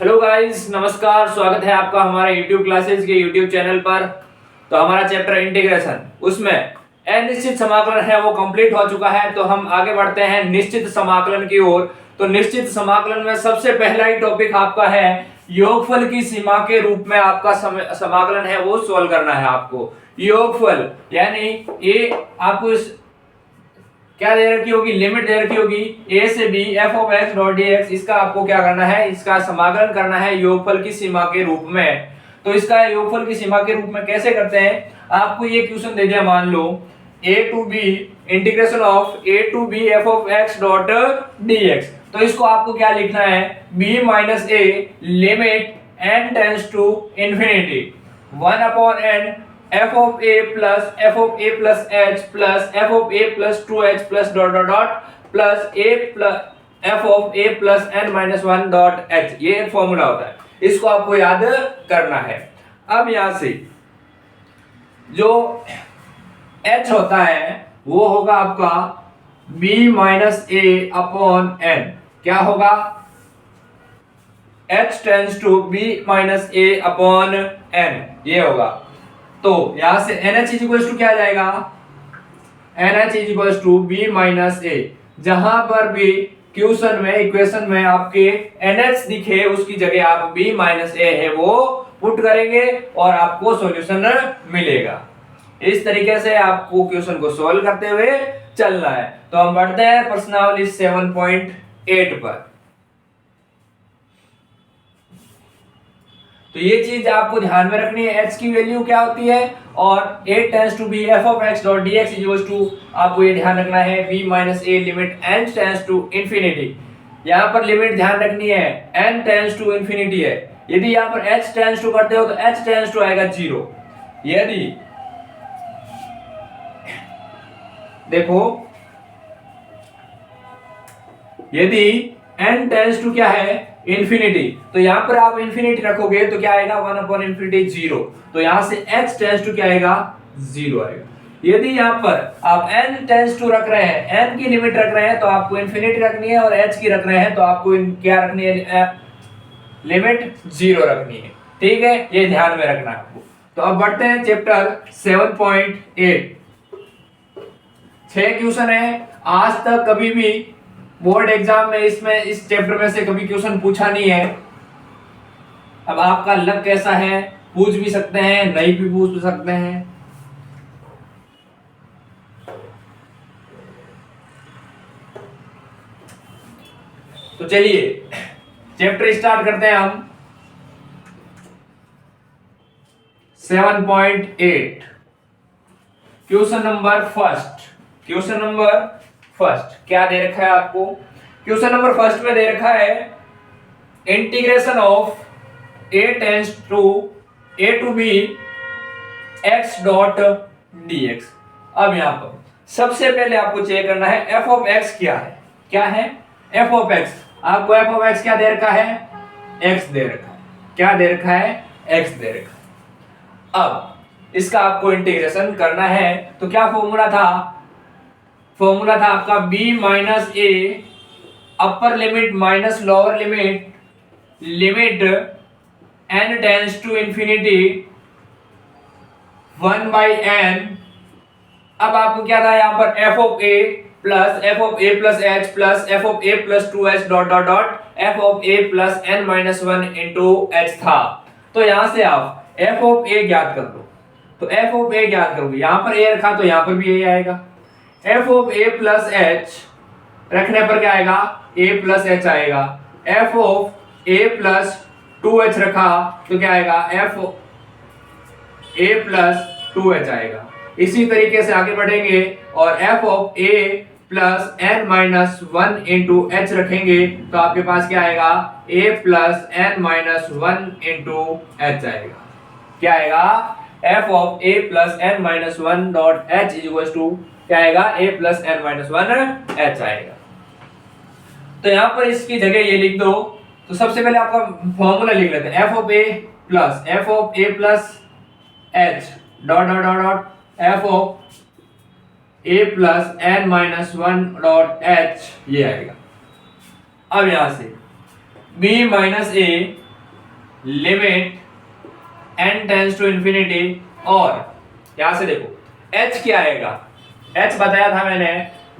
Hello guys, नमस्कार। स्वागत है आपका हमारे YouTube क्लासेस के YouTube चैनल पर। तो हमारा चैप्टर इंटीग्रेशन, उसमें अनिश्चित समाकलन है वो कंप्लीट हो चुका है। तो हम आगे बढ़ते हैं निश्चित समाकलन की ओर। तो निश्चित समाकलन में सबसे पहला ही टॉपिक आपका है योगफल की सीमा के रूप में आपका समाकलन है वो सॉल्व करना है आपको। योगफल यानी ये आपको इस क्या दे रखी होगी, लिमिट दे रखी होगी a से b f of x dot dx। इसका आपको क्या करना है, इसका समाकलन करना है योगफल की सीमा के रूप में। तो इसका योगफल की सीमा के रूप में कैसे करते हैं, आपको ये क्वेश्चन दे दिया, मान लो a to b integration of a to b f of x dot dx। तो इसको आपको क्या लिखना है, b minus a limit n tends to infinity 1 upon n f of a plus f of a plus h plus f of a plus 2h plus dot dot dot plus a plus f of a plus n minus 1 dot h। ये एक formula होता है, इसको आपको याद करना है। अब यहां से जो h होता है वो होगा आपका b minus a upon n। क्या होगा, h tends to b minus a upon n, ये होगा। तो यहां से NH इक्वल्स टू क्या आ जाएगा, NH equals to b minus a। जहां पर भी क्वेश्चन में इक्वेशन में आपके NH दिखे उसकी जगह आप b माइनस a है वो पुट करेंगे और आपको सॉल्यूशन मिलेगा। इस तरीके से आपको क्वेश्चन को सॉल्व करते हुए चलना है। तो हम बढ़ते हैं प्रश्नावली 7.8 पर। तो ये चीज आपको ध्यान में रखनी है, h की वैल्यू क्या होती है और a tends to b f of x dot dx equals to, आपको ये ध्यान रखना है b minus a limit n tends to infinity. यहाँ पर लिमिट ध्यान रखनी है n टेंड्स टू इंफिनिटी है। यदि यहाँ पर h टेंड्स टू करते हो तो h टेंड्स टू आएगा 0। यदि देखो, यदि n टेंड्स टू क्या है इंफिनिटी, तो यहां पर आप इंफिनिटी रखोगे तो क्या आएगा 1 अपॉन इंफिनिटी 0। तो यहां से h टेंड्स टू क्या आएगा 0 आएगा। यदि यहां पर आप n टेंड्स टू रख रहे हैं, n की लिमिट रख रहे हैं तो आपको इंफिनिटी रखनी है, और h की रख रहे हैं तो आपको क्या रखनी है, लिमिट 0 रखनी है। ठीक है, ये ध्यान में रखना है आपको। तो अब बढ़ते हैं चैप्टर 7.8। 6 क्वेश्चन है। आज तक कभी भी बोर्ड एग्जाम में इसमें इस चैप्टर में से कभी क्वेश्चन पूछा नहीं है। अब आपका लक कैसा है, पूछ भी सकते हैं, नहीं भी पूछ सकते हैं। तो चलिए चैप्टर स्टार्ट करते हैं हम। 7.8 question number first. Question number first क्या दे रखा है आपको, क्वेश्चन नंबर फर्स्ट में दे रखा है integration of a tends to a to b x dot dx। अब यहां पर सबसे पहले आपको चेक करना है f ऑफ x क्या है। क्या है f ऑफ x, आपको f ऑफ x क्या दे रखा है, x दे रखा है। क्या दे रखा है, x दे रखा है। अब इसका आपको इंटीग्रेशन करना है तो क्या फॉर्मूला था, फॉर्मूला था आपका b minus a upper limit minus lower limit limit n tends to infinity 1 by n। अब आपको क्या था यहाँ पर f of a plus f of a plus h plus f of a plus 2h dot dot dot f of a plus n minus 1 into h था। तो यहां से आप f ऑफ a ज्ञात कर दो। तो f ऑफ a ज्ञात करोगे, यहां पर a रखा तो यहां पर भी a आएगा। f of a plus h रखने पर क्या आएगा, a प्लस h आएगा। f of a plus 2h रखा तो क्या आएगा, f a प्लस 2h आएगा। इसी तरीके से आगे बढ़ेंगे और f of a plus n minus 1 into h रखेंगे तो आपके पास क्या आएगा, a plus n minus 1 into h आएगा। क्या आएगा, f of a plus n minus 1 dot h equals to क्या आएगा, a plus n minus 1 h आएगा। तो यहां पर इसकी जगह ये लिख दो। तो सबसे पहले आपका फॉर्मूला लिख लेते हैं, f of a plus h dot dot dot dot f of a plus n minus 1 dot h, ये आएगा। अब यहां से b minus a limit n tends to infinity, और यहां से देखो h क्या आएगा, h बताया था मैंने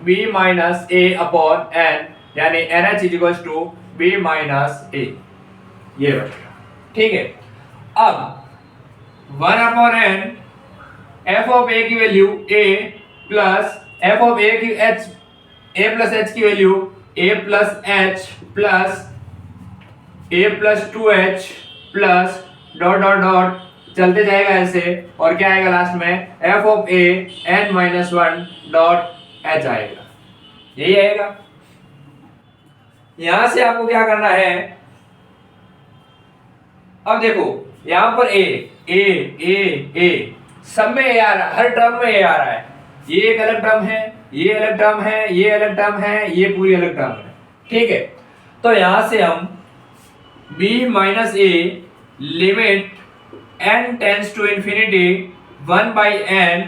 b माइनस ए अपॉन n, यानी NH is equal to b minus A, ये बनेगा। ठीक है, अब 1 upon n f of a की value a plus f of a की h, a प्लस h की value a plus h plus a plus 2h plus dot dot dot चलते जाएगा ऐसे, और क्या आएगा लास्ट में f of a n minus 1 dot h आएगा, यही आएगा। यहां से आपको क्या करना है, अब देखो यहां पर a सब में a आ रहा है, हर टर्म में a आ रहा है, ये एक अलग टर्म है, ये अलग टर्म है, ये अलग टर्म है, ये पूरी अलग टर्म है। ठीक है, तो यहां से हम b minus a limit n tends to infinity 1 by n,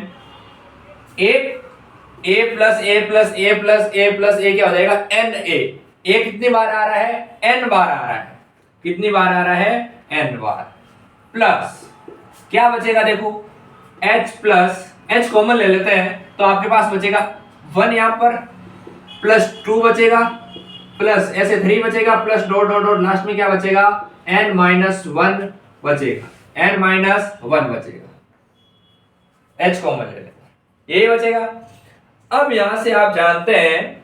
a plus a plus a plus a plus a क्या हो जाएगा a कितनी बार आ रहा है, n बार आ रहा है, कितनी बार आ रहा है, n बार, प्लस क्या बचेगा देखो h प्लस h कॉमन ले लेते हैं, तो आपके पास बचेगा 1 यहां पर, प्लस 2 बचेगा, प्लस ऐसे 3 बचेगा, plus dot dot dot last में क्या बचेगा n माइनस 1 बचेगा, n माइनस 1 बचेगा, h कॉमन ले लेते, यही बचेगा। अब यहां से आप जानते हैं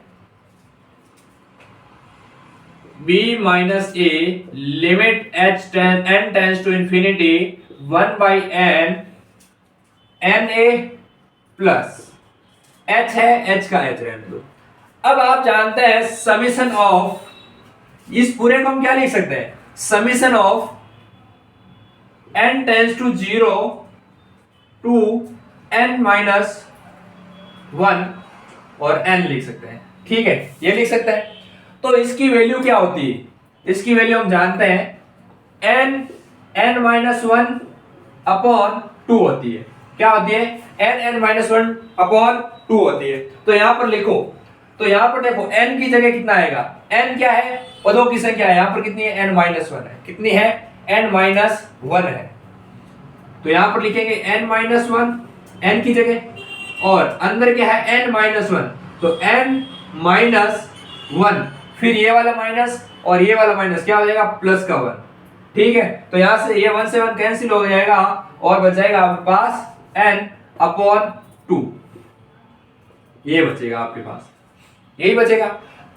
b minus a limit h n tends to infinity 1 by n a plus h है, h का h रहने दो। अब आप जानते हैं समीशन ऑफ, इस पूरे को हम क्या लिख सकते हैं, summation of n tends to 0 to n minus 1 और n लिख सकते हैं। ठीक है, ये लिख सकते हैं। तो इसकी वैल्यू क्या होती है, इसकी वैल्यू हम जानते हैं n माइनस 1 अपॉन 2 होती है, क्या होती है n माइनस 1 अपॉन 2 होती है। तो यहां पर लिखो, तो यहां पर देखो n की जगह कितना आएगा, n क्या है, पदों की संख्या है, यहां पर कितनी है n माइनस 1 है, कितनी है n माइनस 1 है, तो यहां पर लिखेंगे n माइनस 1 n की जगह, और अंदर क्या है n माइनस 1, तो n माइनस 1, फिर ये वाला माइनस और ये वाला माइनस क्या हो जाएगा प्लस का 1। ठीक है, तो यहां से ये 1 से 1 कैंसिल हो जाएगा और बच जाएगा आपके पास n अपॉन 2, ये बचेगा आपके पास, यही बचेगा।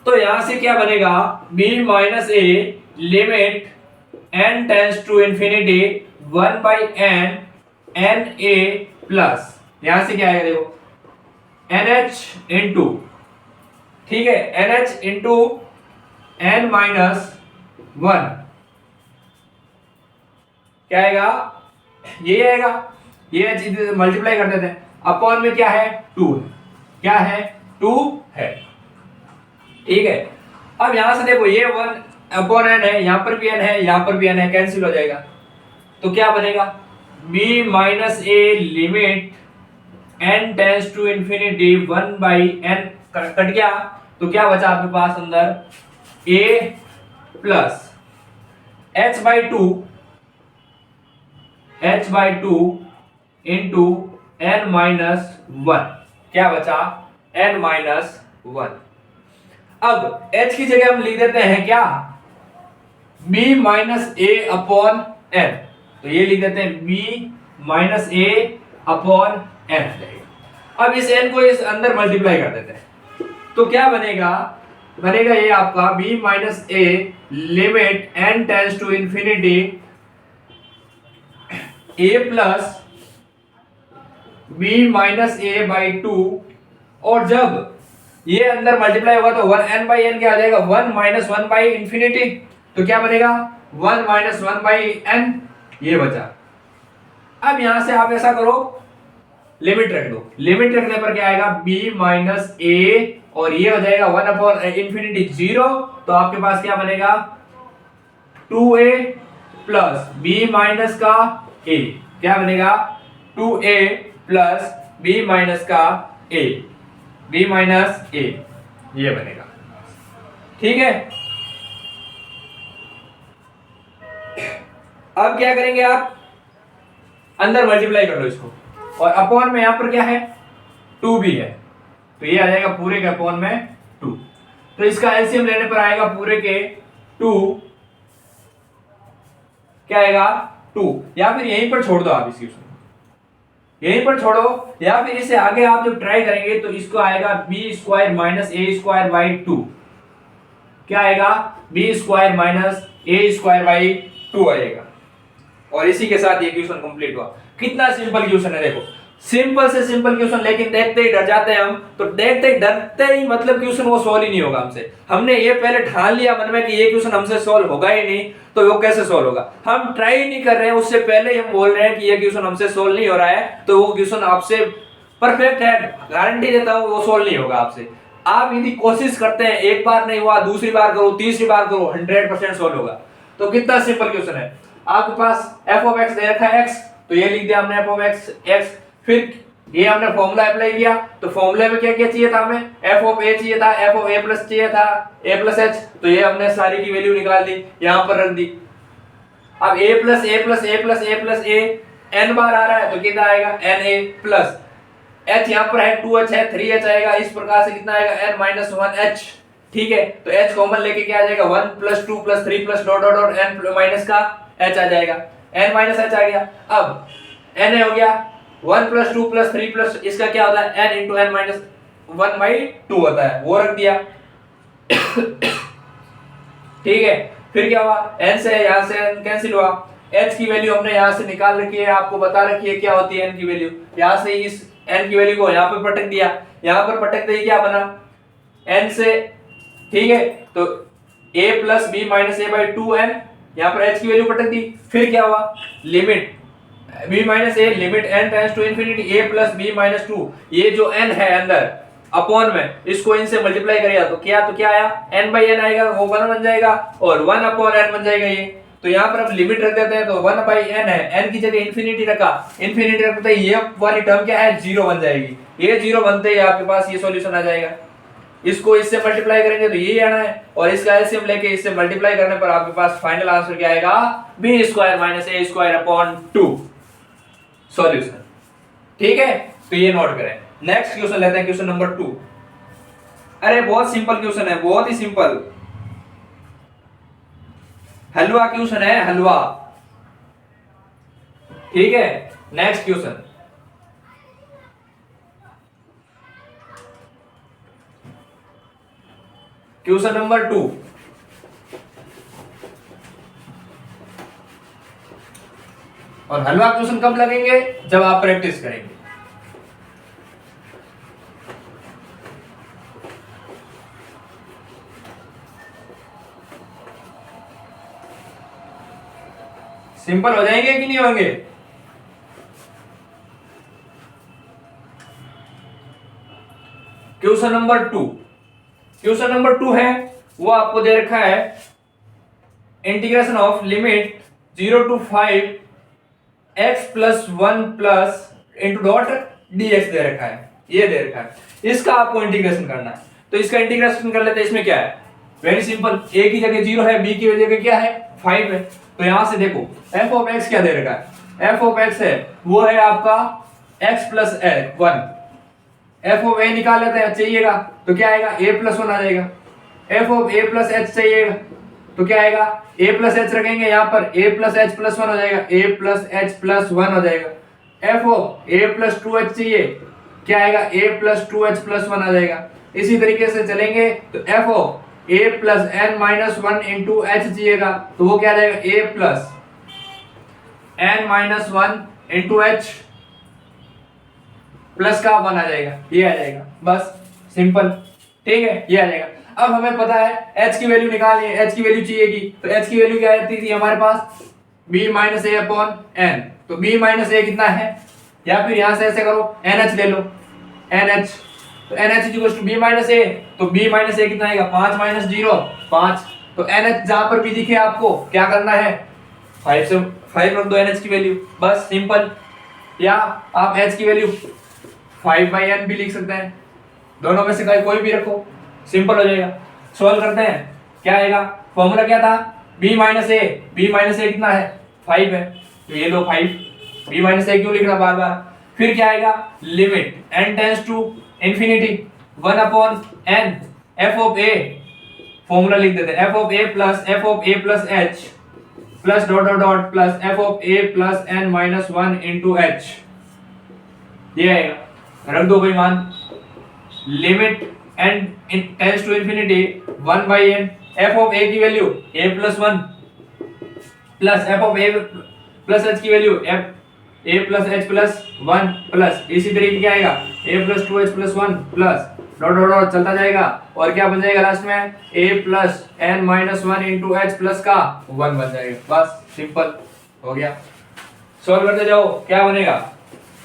तो यहां से क्या बनेगा b minus a limit n tends to infinity 1 by n n a plus, यहां से क्या आएगा देखो nh इंटू, ठीक है nh इंटू n माइनस 1, क्या आएगा, ये आएगा, ये मल्टीप्लाई कर देते हैं, अपॉन में क्या है 2 है, क्या है 2 है। ठीक है, अब यहां से देखो ये 1 अपॉन n है, यहां पर भी n है, यहां पर भी n है, कैंसिल हो जाएगा, तो क्या बनेगा b minus a limit n tends to infinity 1 by n, cut गया, तो क्या बचा आपके पास अंदर a plus h by 2 into n minus 1, क्या बचा n माइनस 1। अब h की जगह हम लिख देते हैं क्या b माइनस ए अपॉन n, तो ये लिख देते हैं b माइनस ए अपॉन n। अब इस n को इस अंदर मल्टीप्लाई कर देते हैं, तो क्या बनेगा, बनेगा ये आपका b minus a limit n tends to infinity a plus b minus a by 2, और जब ये अंदर मल्टीप्लाई होगा तो 1 n बाई n क्या आ जाएगा 1 माइनस 1 बाई इंफिनिटी, तो क्या बनेगा 1 माइनस 1 बाई n, ये बचा। अब यहां से आप ऐसा करो लिमिट रख दो, लिमिट रखने पर क्या आएगा b माइनस ए, और ये हो जाएगा 1 अपॉन इंफिनिटी 0, तो आपके पास क्या बनेगा 2a प्लस b माइनस का a, क्या बनेगा 2a प्लस b माइनस का a, b माइनस a, ये बनेगा। ठीक है, अब क्या करेंगे आप, अंदर मल्टीप्लाई कर लो इसको, और अपॉन में यहां पर क्या है 2 भी है, तो ये आ जाएगा पूरे के अपॉन में 2। तो इसका एलसीएम लेने पर आएगा पूरे के 2, क्या आएगा 2, या फिर यहीं पर छोड़ दो आप इस क्वेश्चन, यहीं पर छोड़ो, या फिर इसे आगे आप जब ट्राई करेंगे तो इसको आएगा b square minus a square by 2, क्या आएगा b square minus a square by 2 आएगा। और इसी के साथ ये क्वेश्चन कंप्लीट हुआ। कितना सिंपल क्वेश्चन है, देखो सिंपल से सिंपल क्वेश्चन, लेकिन देखते ही डर जाते हैं हम, तो देखते ही डरते ही मतलब क्वेश्चन वो सॉल्व ही नहीं होगा हमसे। हमने ये पहले ठान लिया मन में कि ये क्वेश्चन हमसे सॉल्व होगा ही नहीं, तो वो कैसे सॉल्व होगा, हम ट्राई ही नहीं कर रहे हैं, उससे पहले ही हम बोल रहे हैं कि ये क्वेश्चन हमसे सॉल्व नहीं हो रहा है, तो वो क्वेश्चन आपसे परफेक्ट है, गारंटी देता हूं वो सॉल्व नहीं होगा आपसे। आप यदि कोशिश करते हैं, एक बार नहीं हुआ दूसरी बार करो, तीसरी बार करो, 100% सॉल्व होगा। तो कितना सिंपल क्वेश्चन है, आपके पास f ऑफ x दे रखा है x, तो ये लिख दिया हमने f ऑफ x, फिर ये हमने फॉर्मूला अप्लाई किया, तो फॉर्मूले में क्या क्या चाहिए था हमें, f ऑफ a चाहिए था, f ऑफ a प्लस चाहिए था, a प्लस h, तो ये हमने सारी की वैल्यू निकाल दी, यहां पर रख दी। अब a plus a plus a plus a plus a n बार आ रहा है, तो कितना आएगा na प्लस h, यहां पर है 2h है, 3h आएगा, इस प्रकार से कितना आएगा n माइनस 1h, ठीक है। तो h कॉमन लेके क्या आ जाएगा 1 plus 2 plus 3 plus dot dot dot n minus का h आ जाएगा, n माइनस h आ गया। अब n हो गया 1 प्लस 2 प्लस 3 प्लस इसका क्या होता है n into n minus 1 by 2 होता है, वो रख दिया ठीक है। फिर क्या हुआ, n से यहां से n कैंसिल हुआ, h की वैल्यू हमने यहां से निकाल रखी है, आपको बता रखी है क्या होती है n की वैल्यू, यहां से इस n की वैल्यू को यहां पर पटक दिया, यहां पर पटक दे क्या बना n से, ठीक है। तो a plus b minus a by 2n, यहां पर h की वैल्यू पटक दी। फिर क्या हुआ, limit b minus a limit n tends to infinity a plus b minus 2, ये जो n है अंदर अपॉन में, इसको इनसे मल्टीप्लाई करेगा तो क्या आया n बाई n आएगा, वो 1 बन जाएगा, और 1 अपॉन n बन जाएगा ये। तो यहाँ पर अब लिमिट रख देते हैं, तो 1 बाई n है, n की जगह इंफिनिटी रखा, इंफिनिटी रखते ही ये वाली टर्म क्या है 0 बन जाएगी, ये 0 बनते ही आपके पास ये सॉल्यूशन आ जाएगा। इसको इससे मल्टीप्लाई करेंगे तो ये आना है, और इसका एलसीएम लेके इससे मल्टीप्लाई करने पर आपके पास फाइनल आंसर क्या आएगा b square minus a square upon 2 solution, ठीक है। तो ये नोट करें। नेक्स्ट क्वेश्चन लेते हैं, क्वेश्चन नंबर 2। अरे बहुत सिंपल क्वेश्चन है, बहुत ही सिंपल, हलवा क्वेश्चन है, हलवा, ठीक है। Next question, question number 2। और हलवा क्वेश्चन कब लगेंगे, जब आप प्रैक्टिस करेंगे। सिंपल हो जाएंगे कि नहीं होंगे, क्वेश्चन नंबर 2। क्वेश्चन नंबर 2 है, वो आपको दे रखा है integration of limit 0 to 5 x plus 1 plus into dot dx दे रखा है, ये दे रखा है, इसका आपको इंटीग्रेशन करना है। तो इसका इंटीग्रेशन कर लेते हैं। इसमें क्या है, वेरी सिंपल, a की जगह 0 है, b की जगह क्या है 5 है। तो यहां से देखो f ऑफ x क्या दे रखा है, f ऑफ x है वो है आपका x plus 1, f of a निकाल लेते हैं, चाहिएगा तो क्या आएगा a प्लस 1 आ जाएगा, f of a plus h चाहिएगा तो क्या आएगा a प्लस h रखेंगे यहाँ पर, a प्लस h प्लस 1 हो जाएगा, a प्लस h प्लस 1 हो जाएगा। f of a plus 2h चाहिए, क्या आएगा a प्लस 2h प्लस 1 आ जाएगा। इसी तरीके से चलेंगे तो f of a plus n minus 1 into h चाहिएगा, तो वो क्या आ जाएगा a plus n minus 1 into h plus का 1 आ जाएगा, ये आ जाएगा, बस सिंपल, ठीक है, ये आ जाएगा। अब हमें पता है h की वैल्यू निकालनी है, h की वैल्यू चाहिएगी, तो h की वैल्यू क्या आती थी हमारे पास b minus a upon n, तो b माइनस a कितना है, या फिर यहां से ऐसे करो nh ले लो, nh, तो nh equals to b minus a, तो b माइनस a कितना आएगा 5 माइनस 0 5, तो nh जहां पर भी दिखे आपको क्या करना है 5 से 5 रख दो nh की वैल्यू, बस सिंपल। या आप h की वैल्यू 5/n भी लिख सकते हैं, दोनों में से कोई भी रखो, सिंपल हो जाएगा। सॉल्व करते हैं, क्या आएगा, फॉर्मूला क्या था b माइनस a कितना है 5 है, तो ये लो 5, b माइनस a क्यों लिख रहा बार बार। फिर क्या आएगा, limit n tends to infinity 1 upon n f of a, formula लिख देते हैं, f of a plus f of a plus h plus dot dot dot plus f of a plus n minus 1 into h, ये आएगा, रख दो भाई मान, limit n tends to infinity 1 by n, f of a की value a plus 1 plus f of a plus h की value f a plus h plus 1 plus इसी तरीके क्या आएगा a plus 2h plus 1 plus dot dot dot चलता जाएगा, और क्या बन जाएगा लास्ट में, a plus n minus 1 into h plus का 1 बन जाएगा। बस सिंपल हो गया, सॉल्व करते जाओ, क्या बनेगा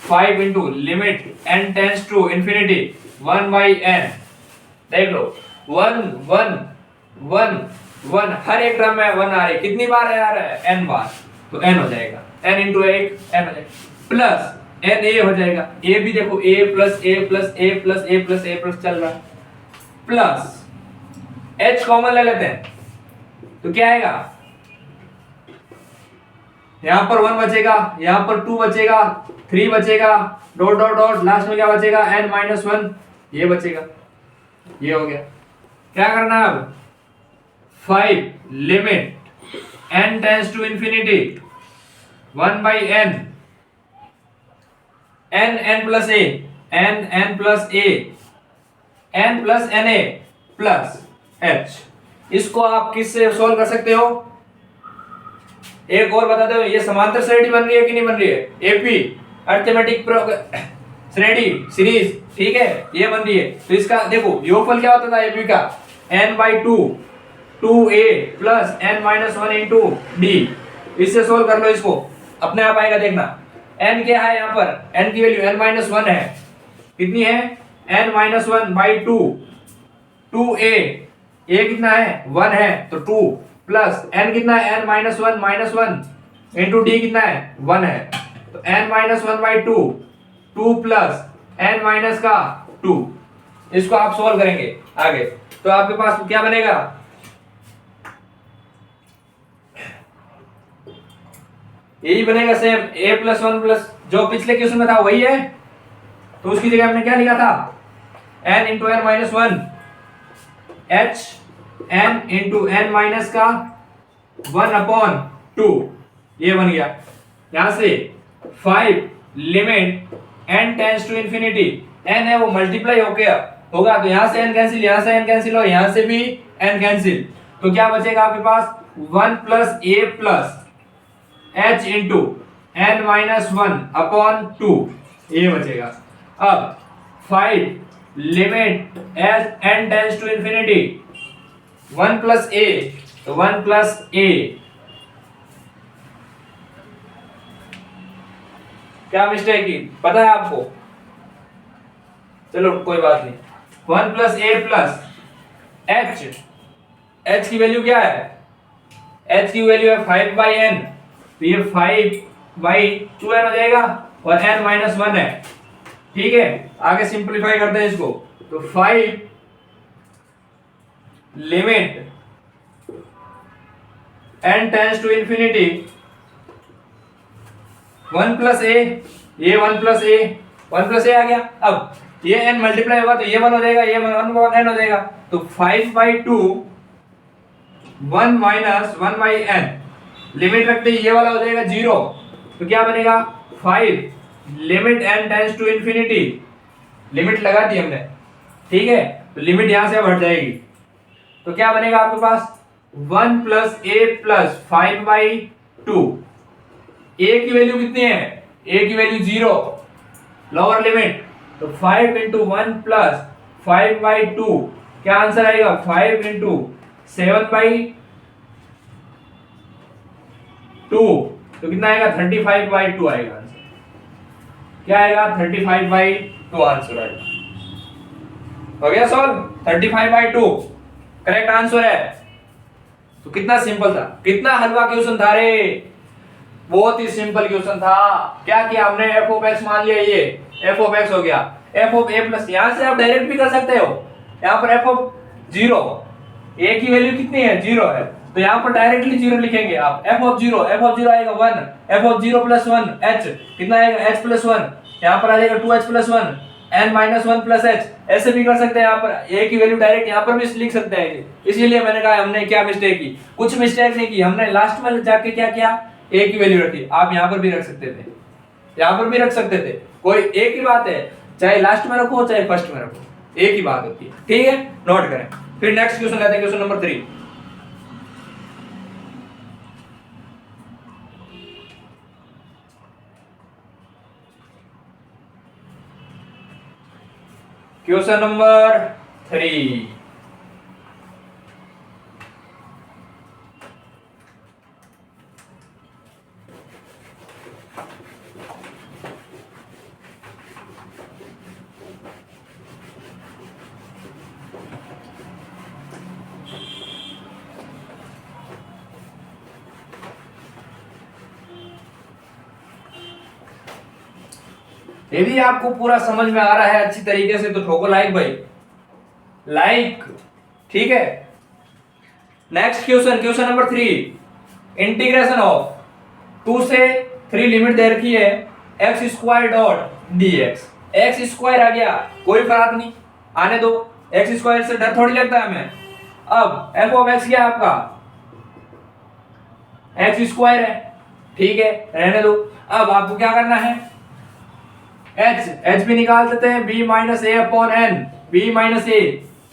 5 into limit n tends to infinity 1 by n, देख लो 1 1 1 1, हर एक टर्म में 1 आ रही है, कितनी बार आ रहा है, n बार, तो n हो जाएगा, n इंटू 1 n हो जाएगा, प्लस n a हो जाएगा, a भी देखो a plus a plus a plus a plus a plus चल रहा है, प्लस h कॉमन ले लेते हैं, तो क्या आएगा, यहां पर 1 बचेगा, यहां पर 2 बचेगा, 3 बचेगा, डॉट डॉट डॉट, लास्ट में क्या बचेगा n माइनस 1, ये बचेगा, ये हो गया। क्या करना है अब, 5 limit n tends to infinity 1 by n n plus a n plus a n plus na plus h, इसको आप किससे सोल्व कर सकते हो, एक और बता दो, ये समांतर श्रेणी बन रही है कि नहीं बन रही है, एपी अरिथमेटिक श्रेणी सीरीज, ठीक है, ये बन रही है, तो इसका देखो योगफल क्या होता था एपी का, n by 2 2a plus n minus 1 into d, इससे सोल्व कर लो, इसको अपने आप आएगा, देखना n क्या है, यहाँ पर n की वैल्यू n माइनस 1 है, कितनी है, n minus 1 by 2 2a, a कितना है 1 है, तो 2 प्लस n कितना है n माइनस 1 इंटू d कितना है 1 है, तो n minus 1 by 2 2 plus n minus का 2, इसको आप सोल्व करेंगे आगे, तो आपके पास क्या बनेगा, यही बनेगा सेम, a प्लस 1 प्लस जो पिछले क्वेश्चन में था वही है, तो उसकी जगह हमने क्या लिखा था, n into n minus 1 h n into n minus का 1 अपॉन 2, ये बन गया। यहां से 5 limit n tends to infinity, n है वो मल्टीप्लाई हो गया होगा, तो यहां से n कैंसिल, यहां से n कैंसिल और यहां से भी n कैंसिल, तो क्या बचेगा आपके पास 1 plus a plus h into n minus 1 upon 2, ये बचेगा। अब 5 limit n tends to infinity 1 plus a, तो 1 प्लस a, क्या मिस्टेक की पता है आपको, चलो कोई बात नहीं, 1 प्लस a प्लस h की वैल्यू क्या है, h की वैल्यू है 5 बाई n, तो ये 5 बाई 2n हो जाएगा, और n माइनस 1 है, ठीक है, आगे सिंप्लीफाई करते हैं इसको, तो 5 limit n tends to infinity 1 plus a, ये 1 प्लस a आ गया, अब ये n मल्टीप्लाई होगा तो ये 1 हो जाएगा, ये 1 n हो जाएगा, तो 5 by 2 1 minus 1 by n, limit रखते ही ये वाला हो जाएगा 0, तो क्या बनेगा 5 limit n tends to infinity, limit लगा दी हमने, ठीक है, तो लिमिट यहां से अब हट जाएगी, तो क्या बनेगा आपके पास 1 plus a plus 5 by 2, a की वैल्यू कितनी है, a की वैल्यू 0, लोअर लिमिट, तो 5 इंटू 1 प्लस 5 बाई 2, क्या आंसर आएगा 5 इंटू 7 बाई 2, तो कितना आएगा 35 बाई 2 आएगा आंसर, क्या आएगा 35 बाई 2 आंसर आएगा, हो गया सॉल्व, 35 बाई 2 करेक्ट आंसर है। तो कितना सिंपल था, कितना हलवा क्वेश्चन था रे, बहुत ही सिंपल क्वेश्चन था, क्या किया हमने f ऑफ x मान लिया, ये f ऑफ x हो गया, f ऑफ a प्लस, यहां से आप डायरेक्ट भी कर सकते हो, यहां पर f ऑफ 0, a की वैल्यू कितनी है 0 है, तो यहाँ पर डायरेक्टली जीरो लिखेंगे आप। एफ ऑफ जीरो आएगा 1, F of zero plus 1 H कितना आएगा एच प्लस 1, यहाँ पर आ जाएगा 2h plus 1 n minus 1 plus H. ऐसे भी कर सकते हैं, यहाँ पर a की वैल्यू डायरेक्ट यहाँ पर भी लिख सकते हैं। इसीलिए मैंने कहा हमने क्या मिस्टेक की, कुछ मिस्टेक नहीं की हमने, लास्ट में जाके क्या किया a की वैल्यू रखी। आप यहाँ पर भी रख सकते थे, यहाँ पर भी रख सकते थे, कोई एक ही बात है, चाहे लास्ट में रखो चाहे फर्स्ट में रखो, एक ही बात होती है। ठीक है, नोट करें। फिर नेक्स्ट क्वेश्चन लेते हैं, क्वेश्चन नंबर 3। क्वेश्चन नंबर 3, यदि आपको पूरा समझ में आ रहा है अच्छी तरीके से तो ठोको लाइक भाई, लाइक। ठीक है, next question, question number 3, integration of 2 से 3 लिमिट दे रखी है x square dot d x. X square आ गया, कोई फर्क नहीं, आने दो, एक्स स्क्वायर से डर थोड़ी लगता है हमें। अब एफ ऑफ एक्स क्या है आपका, एक्स स्क्वायर है, ठीक है, रहने दो। अब आपको क्या करना है, एच भी निकाल देते हैं, बी माइनस ए अपॉन एन, बी माइनस ए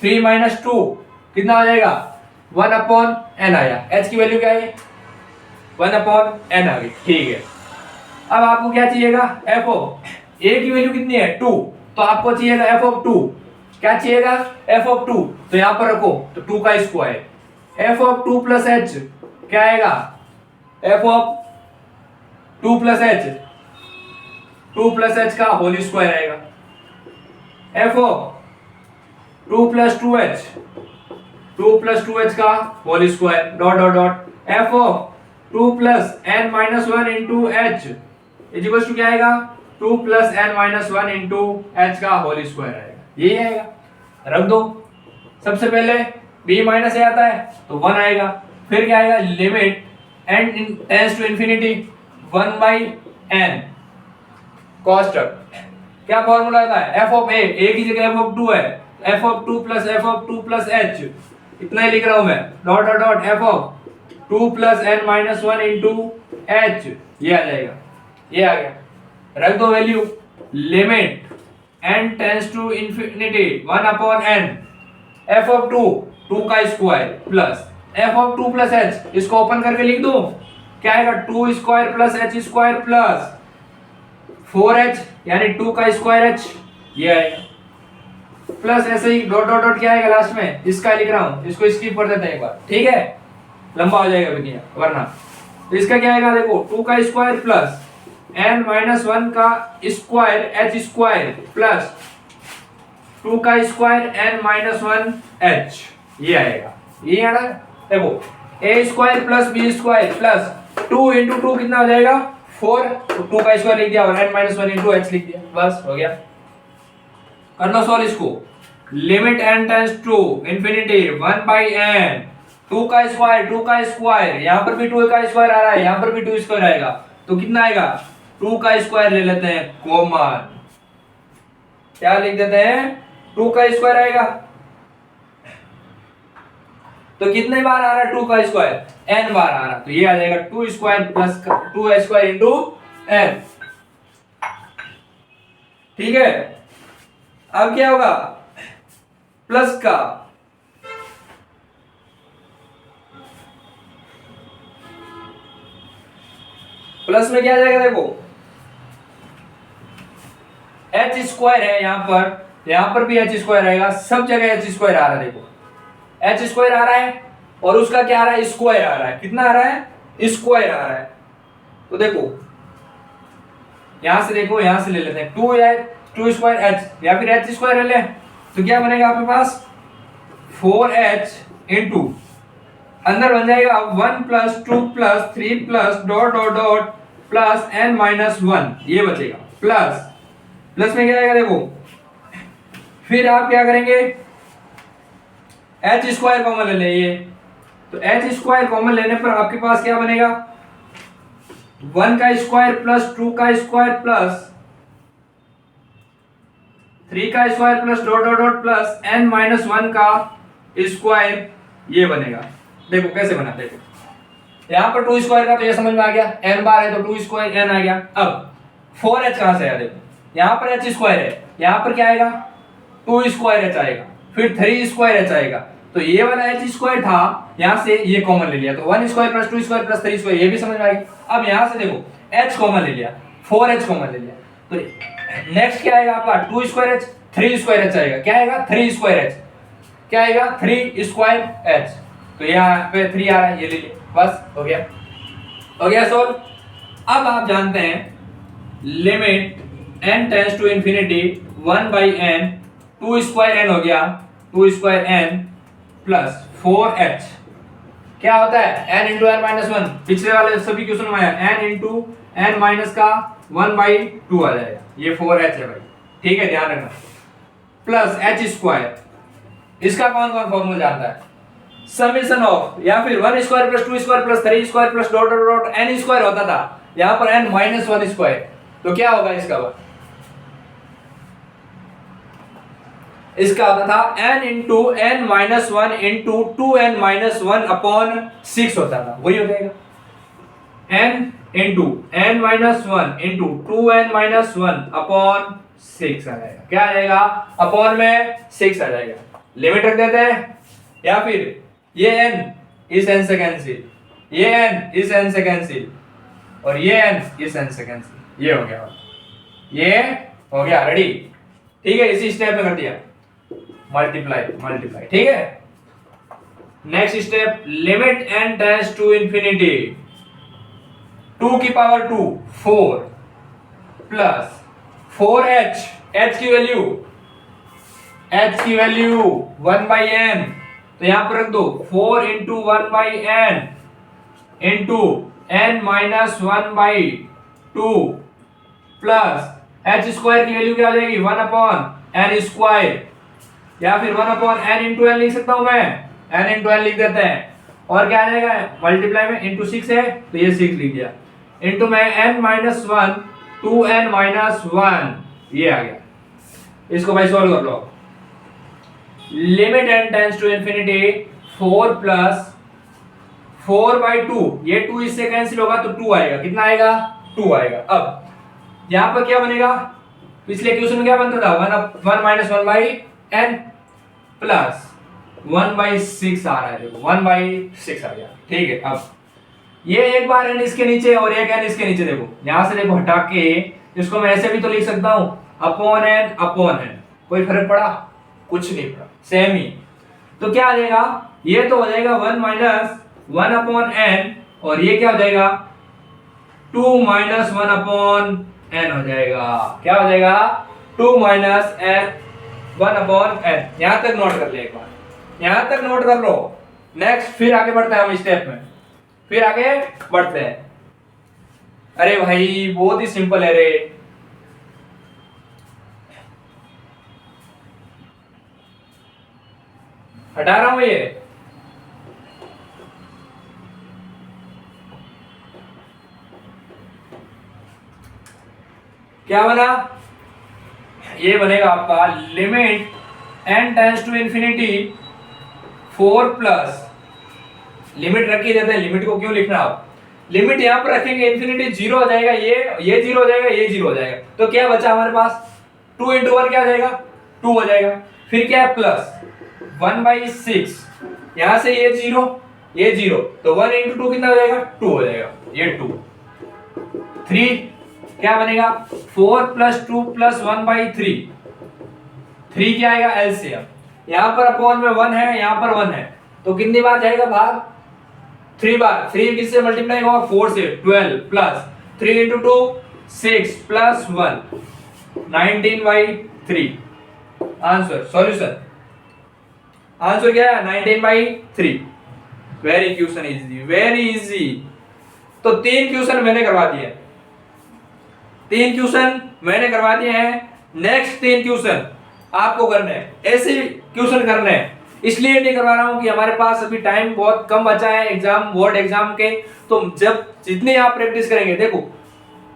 3 माइनस 2 कितना आ जाएगा 1 अपॉन एन आया। एच की वैल्यू क्या है 1 अपॉन एन आ गई। ठीक है, अब आपको क्या चाहिएगा, एफ ऑफ ए की वैल्यू कितनी है 2, तो आपको चाहिएगा एफ ऑफ 2, क्या चाहिएगा एफ ऑफ 2, तो यहां पर रखो तो 2 का square, f of 2 plus h क्या आएगा, f of 2 plus h, 2 plus h का होल स्क्वायर आएगा, f of 2 plus 2h, 2 plus 2h का whole square dot dot dot, f of 2 plus n minus 1 into h is equal to क्या आएगा 2 plus n minus 1 into h का whole square आएगा, यही आएगा। रख दो, सबसे पहले b माइनस ए आता है तो 1 आएगा, फिर क्या आएगा limit n tends to infinity 1 by n cos term, क्या फॉर्मूला आता है f ऑफ a की जगह f ऑफ 2 है, f ऑफ 2 प्लस h इतना ही लिख रहा हूं मैं, dot dot dot f of 2 plus n minus 1 into h, ये आ जाएगा, ये आ गया। रख दो value, limit n tends to infinity 1 upon n, f of 2 का square plus f of 2 plus h, इसको ओपन करके लिख दो, क्या आएगा 2 square plus h square plus 4h यानी 2 का स्क्वायर h, ये आएगा, प्लस ऐसे ही डॉट डॉट डॉट क्या आएगा लास्ट में, इसका लिख रहा हूं, इसको स्किप कर देते हैं एक बार, ठीक है, लंबा हो जाएगा दुनिया वरना। तो इसका क्या आएगा देखो 2 का स्क्वायर प्लस n माइनस 1 का स्क्वायर h स्क्वायर प्लस 2 का स्क्वायर n माइनस 1 h, ये आएगा, ये है ना। देखो a square plus b square plus 2 into 2 कितना हो जाएगा 4, तो 2 का स्क्वायर लिख दिया और n माइनस 1 इंटू h लिख दिया, बस हो गया। कर लो सॉल्व इसको, limit n tends to infinity 1 by n, 2 का स्क्वायर, यहाँ पर भी 2 का स्क्वायर आ रहा है, यहाँ पर भी 2 स्क्वायर आएगा, तो कितना आएगा 2 का स्क्वायर ले लेते हैं कॉमन, क्या लिख देते हैं 2 का स्क्वायर आएगा, तो कितने बार आ रहा है 2 का स्क्वायर n बार आ रहा, तो ये आ जाएगा 2 square plus 2 square into n, ठीक है। अब क्या होगा प्लस का प्लस में क्या आ जाएगा देखो h स्क्वायर है, यहां पर भी h स्क्वायर आएगा, सब जगह h स्क्वायर आ रहा है, देखो h स्क्वायर आ रहा है और उसका क्या आ रहा है स्क्वायर आ रहा है, कितना आ रहा है स्क्वायर आ रहा है, तो देखो यहां से देखो, यहां से ले लेते हैं 2 या 2 स्क्वायर h या फिर h स्क्वायर ले, तो क्या बनेगा आपके पास 4h इंटू अंदर बन जाएगा 1 plus 2 plus 3 plus dot dot dot plus n minus 1, ये बचेगा प्लस में क्या आएगा देखो, फिर आप क्या करेंगे h स्क्वायर कॉमन ले लेंगे, तो एच स्क्वायर कॉमन लेने पर आपके पास क्या बनेगा, 1 का स्क्वायर प्लस 2 का स्क्वायर प्लस 3 का square plus dot dot dot plus n minus 1 का स्क्वायर, ये बनेगा। देखो कैसे बना, देखो यहाँ पर 2 स्क्वायर का तो ये समझ में आ गया, n बार है तो 2 स्क्वायर n आ गया। अब 4h कहां से आया, देखो यहाँ पर h स्क्वायर है, यहाँ पर क्या आएगा 2 स्क्वायर h आएगा, फिर 3 स्क्वायर h आएगा, तो ये वाला h स्क्वायर था, यहाँ से ये कॉमन ले लिया तो 1 square plus 2 square plus 3 square, ये भी समझ में आ गया। अब यहाँ से देखो h कॉमन ले लिया, 4h कॉमन ले लिया, तो नेक्स्ट क्या आएगा आपका 2 स्क्वायर h, 3 स्क्वायर h आएगा, क्या आएगा 3 स्क्वायर h, क्या आएगा 3 स्क्वायर h, तो यहाँ पे 3 आ रहा है, ये ले लिया, बस हो गया, हो गया सॉल्व। अब आप जानते हैं limit n tends to infinity 1 by n, 2 square n हो गया, 2 स्क्वायर n प्लस 4h, क्या होता है n इंटू n माइनस 1, पिछले वाले सभी क्वेश्चन में आया n इंटू n माइनस का 1 बाई 2 आ जाएगा, ये 4h है भाई, ठीक है ध्यान रखना, प्लस h स्क्वायर, इसका कौन कौन फॉर्मूला जानता है, समेशन ऑफ, या फिर 1 square plus 2 square plus 3 square plus dot dot dot n square होता था, यहाँ पर n माइनस 1 स्क्वायर, तो क्या होगा इसका होता था n into n minus 1 into 2n minus 1 upon 6 होता था, वही हो जाएगा n into n minus 1 into 2n minus 1 upon 6 आ जाएगा, क्या आ जाएगा अपॉन में 6 आ जाएगा। लिमिट रख देते हैं, या फिर ये n इस n से कैंसिल, ये n इस n से कैंसिल, और ये n इस n से कैंसिल, ये हो गया, ये हो गया रेडी, ठीक है, इसी स्टेप में कर दिया मल्टीप्लाई मल्टीप्लाई, ठीक है। Next step limit n tends to infinity 2 की पावर 2 4 प्लस 4h, h की वैल्यू 1 बाई n, तो यहां पर रख दो 4 into 1 by n into n minus 1 by 2 plus h square की वैल्यू क्या हो जाएगी 1 अपॉन n स्क्वायर, या फिर 1 अपॉन n इंटू n लिख सकता हूं मैं, n इंटू n लिख देते हैं, और क्या आ जाएगा मल्टीप्लाई में इंटू 6 है तो ये 6 लिख दिया, इंटू में n माइनस 1 2n माइनस 1, ये आ गया। इसको भाई सॉल्व कर लो, limit n tends to infinity 4 plus 4 by 2, ये 2 इससे कैंसिल होगा तो 2 आएगा, कितना आएगा 2 आएगा। अब यहां पर क्या बनेगा, पिछले क्वेश्चन में क्या बनता था 1 minus 1 by n plus 1 by 6 आ रहा है, देखो 1 बाई 6 आ गया, ठीक है। अब ये एक बार n इसके नीचे और एक n इसके नीचे, देखो यहां से देखो हटा के इसको मैं ऐसे भी तो लिख सकता हूं अपॉन n, कोई फर्क पड़ा, कुछ नहीं पड़ा, सेम ही। तो क्या आ जाएगा, ये तो हो जाएगा 1 माइनस 1 अपॉन n, और ये क्या हो जाएगा 2 माइनस 1 अपॉन n हो जाएगा, क्या हो जाएगा 2 माइनस 1 अपॉन n। यहां तक नोट कर ले एक बार, यहां तक नोट कर लो। नेक्स्ट फिर आगे बढ़ते हैं हम स्टेप में, फिर आगे बढ़ते हैं। अरे भाई बहुत ही सिंपल है रे, हटा रहा हूं ये, क्या बना, ये बनेगा आपका limit n tends to infinity 4 plus, limit रख ही देते हैं, लिमिट को क्यों लिखना, आप लिमिट यहां पर रखेंगे इंफिनिटी 0 हो जाएगा, ये 0 हो जाएगा, ये 0 हो जाएगा, तो क्या बचा हमारे पास 2 इंटू 1 क्या हो जाएगा 2 हो जाएगा, फिर क्या है प्लस 1 बाई 6, यहां से ये 0 ये 0, तो 1 इंटू 2 कितना हो जाएगा 2 हो जाएगा, ये 2 3 क्या बनेगा 4 प्लस 2 प्लस 1 बाई 3 क्या आएगा एलसीएम, यहां पर अपॉन में 1 है, यहां पर 1 है, तो कितनी बार जाएगा भाग 3 बार, 3 किससे मल्टीप्लाई होगा 4 से, 12 plus 3 into 2 6 plus 1 19 by 3, answer solution, answer क्या है 19 by 3। Very question easy, very easy. तो 3 क्वेश्चन मैंने करवा दिए, 3 क्वेश्चन मैंने करवा दिए हैं, नेक्स्ट 3 क्वेश्चन आपको करने हैं, ऐसे क्वेश्चन करने हैं इसलिए नहीं करवा रहा हूँ कि हमारे पास अभी टाइम बहुत कम बचा है एग्जाम, बोर्ड एग्जाम के। तो जब जितनी आप प्रैक्टिस करेंगे, देखो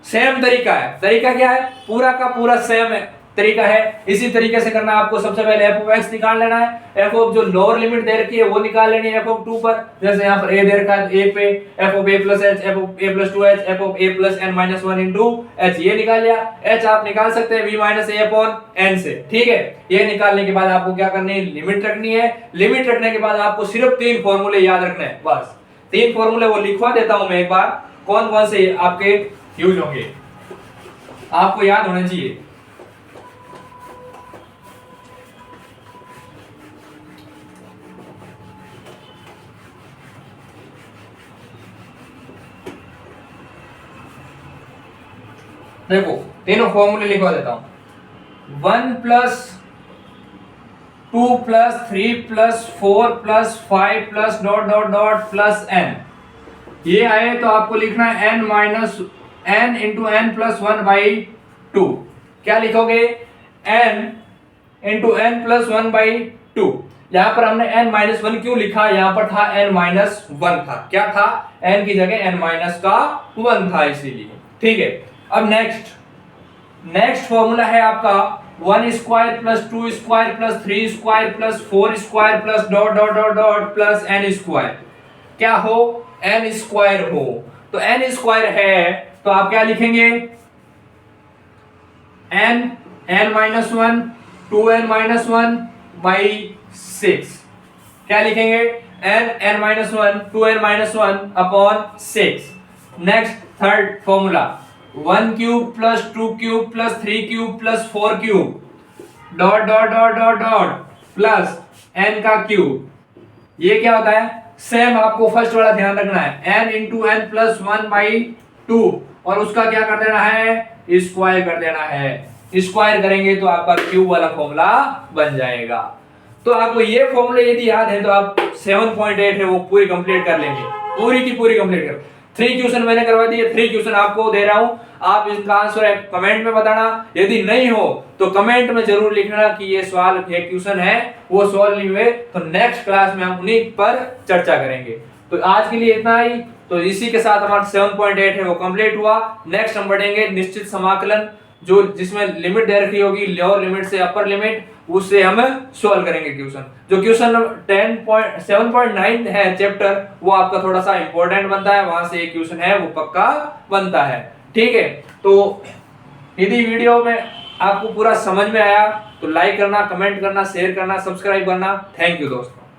सेम तरीका है, तरीका क्या है, पूरा का पूरा सेम है तरीका है। इसी तरीके से करना, आपको सबसे पहले एफ ऑफ एक्स निकाल लेना है, एफ ऑफ जो लोअर लिमिट दे रखी है वो निकाल लेनी है एफ ऑफ 2 पर। जैसे यहाँ पर ए दे रखा है, ए पे f of a plus h, f of a plus 2 h, f of a plus n minus 1 into h, ये निकाल लिया। एच आप निकाल सकते हैं वी माइनस ए अपॉन एन से, ठीक है। ये निकालने के बाद आपको क्या करनी है, लिमिट रखनी है। लिमिट रखने के बाद आपको सिर्फ 3 फॉर्मूले याद रखने हैं, बस 3 फॉर्मूले वो लिखवा देता हूं मैं एक बार, कौन कौन से आपके यूज होंगे, आपको याद होने चाहिए। देखो तीनों फॉर्मूले लिखवा देता हूं, 1 plus 2 plus 3 plus 4 plus 5 plus dot dot dot plus n. ये आए तो आपको लिखना है n minus n into n plus 1 by 2। क्या लिखोगे, n into n plus 1 by 2। यहां पर हमने n माइनस 1 क्यों लिखा, यहां पर था n माइनस 1 था, क्या था, n की जगह n माइनस का 1 था इसीलिए, ठीक है। अब नेक्स्ट फॉर्मूला है आपका 1 square plus 2 square plus 3 square plus 4 square plus dot dot dot dot plus n square. क्या हो, n स्क्वायर हो, तो n स्क्वायर है तो आप क्या लिखेंगे, n minus 1 2n minus 1 by 6। क्या लिखेंगे, n minus 1 2n minus 1 upon 6। Next third formula 1 cube plus 2 cube plus 3 cube plus 4 cube dot dot dot dot dot plus n का क्यूब। ये क्या होता है, सेम आपको फर्स्ट वाला ध्यान रखना है, n into n plus 1 by 2 और उसका क्या कर देना है, स्क्वायर कर देना है। स्क्वायर करेंगे तो आपका क्यूब वाला फॉर्मूला बन जाएगा। तो आपको ये फॉर्मूले यदि याद है तो आप 7.8 है वो पूरी कंप्लीट कर लेंगे, पूरी की पूरी कंप्लीट कर। 3 क्वेश्चन मैंने करवा दिए, 3 क्वेश्चन आपको दे रहा हूं, आप इसका आंसर है कमेंट में बताना। यदि नहीं हो तो कमेंट में जरूर लिखना कि ये सवाल ये क्वेश्चन है वो सॉल्व नहीं हुए, तो नेक्स्ट क्लास में हम उन्हीं पर चर्चा करेंगे। तो आज के लिए इतना ही, तो इसी के साथ हमारा 7.8 है वो कंप्लीट हुआ। नेक्स्ट हम बढ़ेंगे निश्चित समाकलन, जो जिसमें लिमिट दे रखी होगी लोअर लिमिट से अपर लिमिट, उससे हम सॉल्व करेंगे क्वेश्चन। जो क्वेश्चन 7.9 है चैप्टर, वो आपका थोड़ा सा इंपॉर्टेंट बनता है, वहां से एक क्वेश्चन है वो पक्का बनता है, ठीक है। तो यदि वीडियो में आपको पूरा समझ में आया तो लाइक करना, कमेंट करना, शेयर करना, सब्सक्राइब करना। थैंक यू दोस्तों।